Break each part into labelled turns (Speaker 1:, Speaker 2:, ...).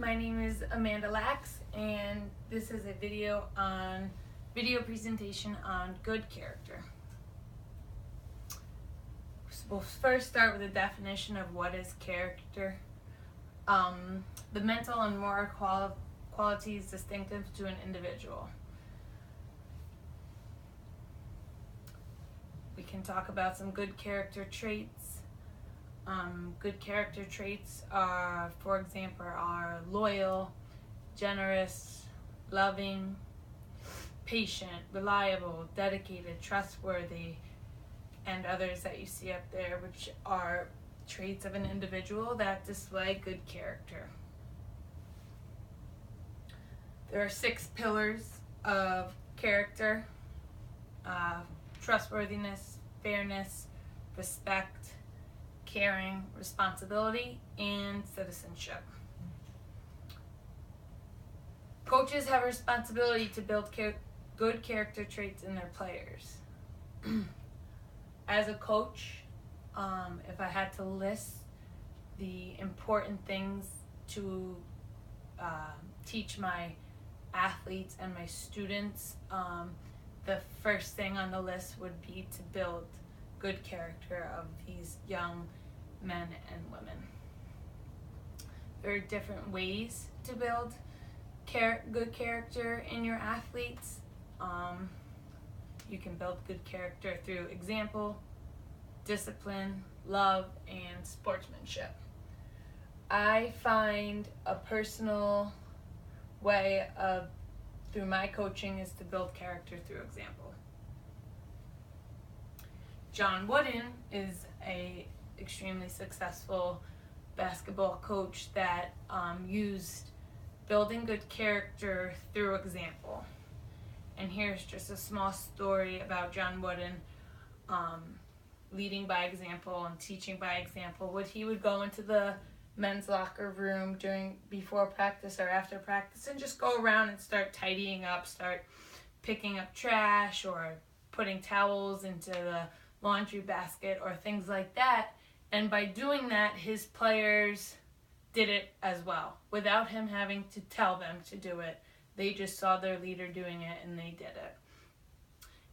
Speaker 1: my name is Amanda Lax, and this is a video presentation on good character. So we'll first start with a definition of what is character. The mental and moral qualities distinctive to an individual. We can talk about some good character traits. Good character traits are, for example, are loyal, generous, loving, patient, reliable, dedicated, trustworthy, and others that you see up there, which are traits of an individual that display good character. There are 6 pillars of character: trustworthiness, fairness, respect, caring, responsibility, and citizenship. Coaches have a responsibility to build good character traits in their players. As a coach, if I had to list the important things to teach my athletes and my students, the first thing on the list would be to build good character of these young men and women. There are different ways to build good character in your athletes. You can build good character through example, discipline, love, and sportsmanship. I find a personal way through my coaching is to build character through example. John Wooden is a extremely successful basketball coach that used building good character through example. And here's just a small story about John Wooden leading by example and teaching by example. When he would go into the men's locker room before practice or after practice and just go around and start tidying up, start picking up trash or putting towels into the laundry basket or things like that. And by doing that, his players did it as well without him having to tell them to do it. They just saw their leader doing it and they did it.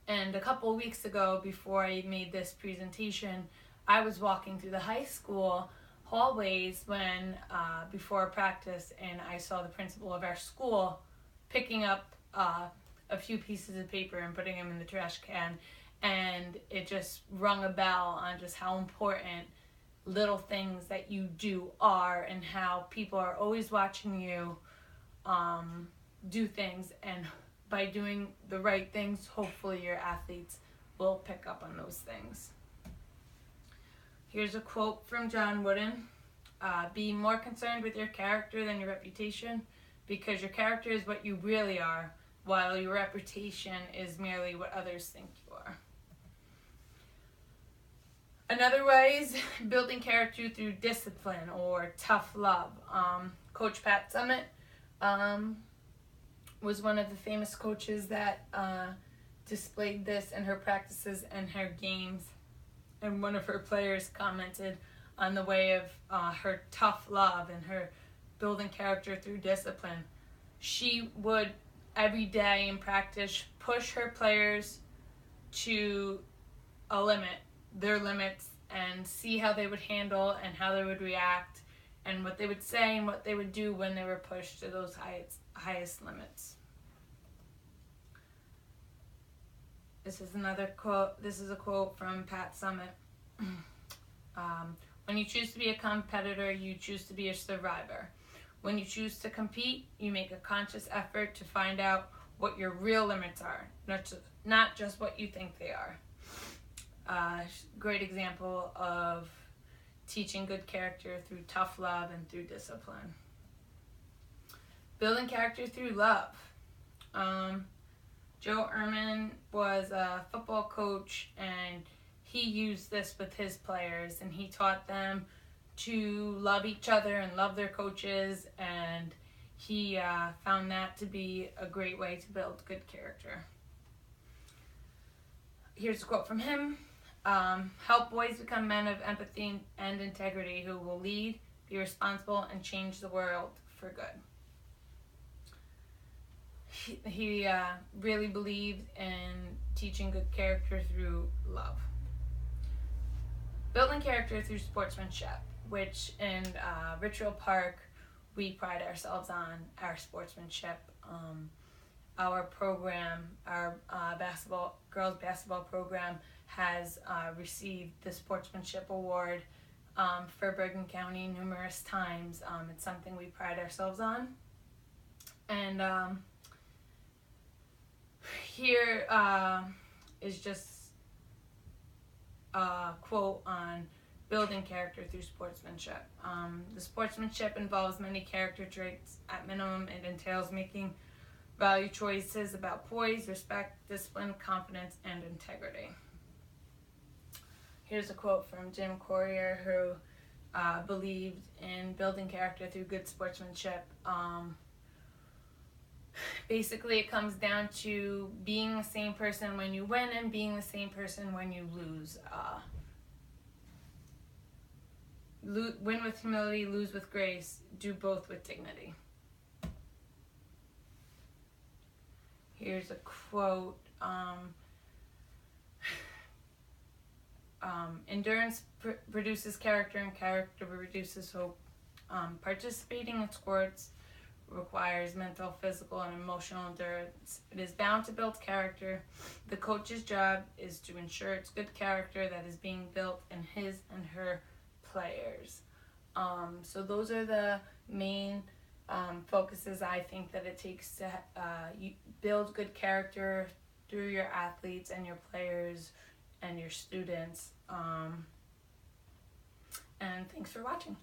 Speaker 1: And a couple of weeks ago, before I made this presentation, I was walking through the high school hallways before practice, and I saw the principal of our school picking up a few pieces of paper and putting them in the trash can. And it just rung a bell on just how important little things that you do are, and how people are always watching you do things. And by doing the right things, hopefully your athletes will pick up on those things. Here's a quote from John Wooden. Be more concerned with your character than your reputation, because your character is what you really are, while your reputation is merely what others think you are. Another way is building character through discipline or tough love. Coach Pat Summitt was one of the famous coaches that displayed this in her practices and her games. And one of her players commented on the way of her tough love and her building character through discipline. She would, every day in practice, push her players to a limit, their limits, and see how they would handle and how they would react and what they would say and what they would do when they were pushed to those highest limits. This is another quote. This is a quote from Pat Summitt. When you choose to be a competitor, you choose to be a survivor. When you choose to compete, you make a conscious effort to find out what your real limits are, not just what you think they are. Great example of teaching good character through tough love and through discipline. Building character through love. Joe Ehrmann was a football coach, and he used this with his players, and he taught them to love each other and love their coaches, and he found that to be a great way to build good character. Here's a quote from him. Help boys become men of empathy and integrity who will lead, be responsible, and change the world for good. He really believed in teaching good character through love. Building character through sportsmanship, which in Ritual Park, we pride ourselves on our sportsmanship. Our program, our girls basketball program, has received the Sportsmanship Award for Bergen County numerous times. It's something we pride ourselves on. And here is just a quote on building character through sportsmanship. The sportsmanship involves many character traits. At minimum, it entails making value choices about poise, respect, discipline, confidence, and integrity. Here's a quote from Jim Courier, who believed in building character through good sportsmanship. Basically, it comes down to being the same person when you win and being the same person when you lose. Win with humility, lose with grace, do both with dignity. Here's a quote. Endurance produces character, and character produces hope. Participating in sports requires mental, physical, and emotional endurance. It is bound to build character. The coach's job is to ensure it's good character that is being built in his and her players. So those are the main focuses I think that it takes to build good character through your athletes and your players and your students. And thanks for watching.